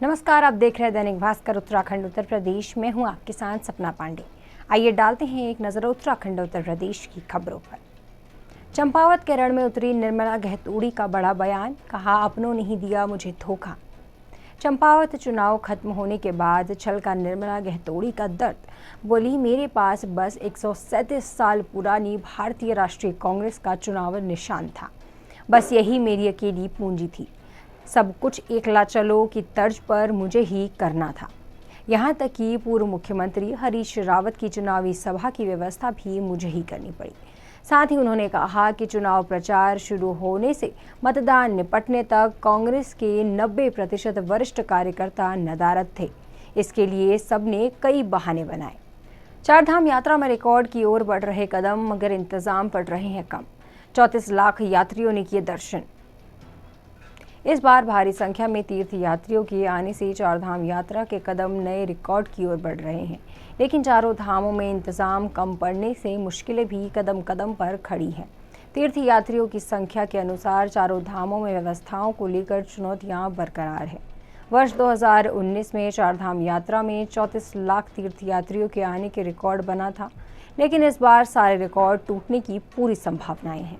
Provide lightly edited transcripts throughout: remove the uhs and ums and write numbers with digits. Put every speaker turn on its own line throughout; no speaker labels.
नमस्कार, आप देख रहे हैं दैनिक भास्कर उत्तराखंड उत्तर प्रदेश में। हूं आप किसान सपना पांडे। आइए डालते हैं एक नजर उत्तराखंड उत्तर प्रदेश की खबरों पर। चंपावत के रण में उतरी निर्मला गहतोड़ी का बड़ा बयान, कहा अपनों ने ही दिया मुझे धोखा। चंपावत चुनाव खत्म होने के बाद छलका निर्मला गहतोड़ी का दर्द। बोली, मेरे पास बस 137 साल पुरानी भारतीय राष्ट्रीय कांग्रेस का चुनाव निशान था। बस यही मेरी अकेली पूंजी थी। सब कुछ एकला चलो की तर्ज पर मुझे ही करना था। यहाँ तक कि पूर्व मुख्यमंत्री हरीश रावत की चुनावी सभा की व्यवस्था भी मुझे ही करनी पड़ी। साथ ही उन्होंने कहा कि चुनाव प्रचार शुरू होने से मतदान निपटने तक कांग्रेस के 90% वरिष्ठ कार्यकर्ता नदारद थे। इसके लिए सबने कई बहाने बनाए। चारधाम यात्रा में रिकॉर्ड की ओर बढ़ रहे कदम, मगर इंतजाम पड़ रहे हैं कम। 34 लाख यात्रियों ने किए दर्शन। इस बार भारी संख्या में तीर्थ यात्रियों के आने से चारधाम यात्रा के कदम नए रिकॉर्ड की ओर बढ़ रहे हैं। लेकिन चारों धामों में इंतजाम कम पड़ने से मुश्किलें भी कदम कदम पर खड़ी हैं। तीर्थ यात्रियों की संख्या के अनुसार चारों धामों में व्यवस्थाओं को लेकर चुनौतियां बरकरार है। वर्ष 2019 में चारधाम यात्रा में 34 लाख तीर्थ यात्रियों के आने के रिकॉर्ड बना था, लेकिन इस बार सारे रिकॉर्ड टूटने की पूरी संभावनाएं हैं।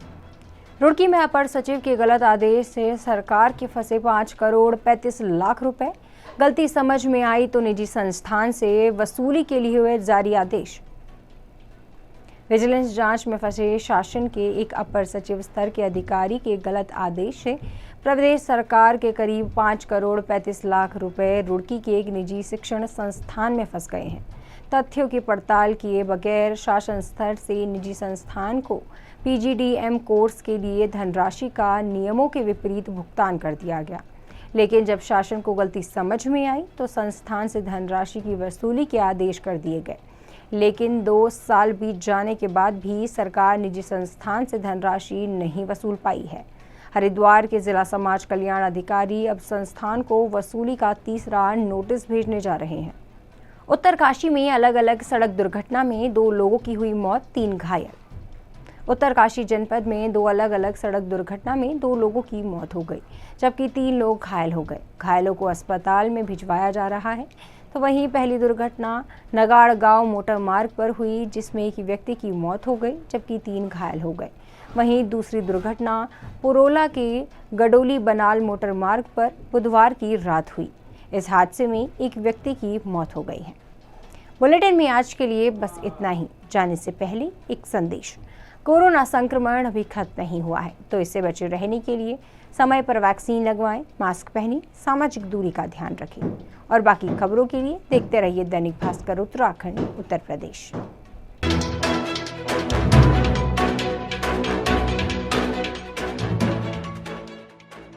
रुड़की में अपर सचिव के गलत आदेश से सरकार के फंसे 5 करोड़ 35 लाख रुपए। गलती समझ में आई तो निजी संस्थान से वसूली के लिए हुए जारी आदेश। विजिलेंस जांच में फंसे शासन के एक अपर सचिव स्तर के अधिकारी के गलत आदेश से प्रदेश सरकार के करीब 5 करोड़ 35 लाख रुपए रुड़की के एक निजी शिक्षण संस्थान में फंस गए हैं। तथ्यों की पड़ताल किए बगैर शासन स्तर से निजी संस्थान को पीजीडीएम कोर्स के लिए धनराशि का नियमों के विपरीत भुगतान कर दिया गया। लेकिन जब शासन को गलती समझ में आई तो संस्थान से धनराशि की वसूली के आदेश कर दिए गए। लेकिन 2 साल बीत जाने के बाद भी सरकार निजी संस्थान से धनराशि नहीं वसूल पाई है। हरिद्वार के जिला समाज कल्याण अधिकारी अब संस्थान को वसूली का तीसरा नोटिस भेजने जा रहे हैं। उत्तरकाशी में अलग अलग सड़क दुर्घटना में 2 लोगों की हुई मौत, 3 घायल। उत्तरकाशी जनपद में 2 अलग अलग सड़क दुर्घटना में 2 लोगों की मौत हो गई, जबकि 3 लोग घायल हो गए। घायलों को अस्पताल में भिजवाया जा रहा है। तो वहीं पहली दुर्घटना नगाड़ गांव मोटर मार्ग पर हुई, जिसमें एक व्यक्ति की मौत हो गई, जबकि 3 घायल हो गए। वहीं दूसरी दुर्घटना पुरोला के गडोली बनाल मोटर मार्ग पर बुधवार की रात हुई। इस हादसे में एक व्यक्ति की मौत हो गई है। बुलेटिन में आज के लिए बस इतना ही। जाने से पहले एक संदेश। कोरोना संक्रमण अभी खत्म नहीं हुआ है, तो इससे बचे रहने के लिए समय पर वैक्सीन लगवाएं, मास्क पहनें, सामाजिक दूरी का ध्यान रखें और बाकी खबरों के लिए देखते रहिए दैनिक भास्कर उत्तराखंड उत्तर प्रदेश।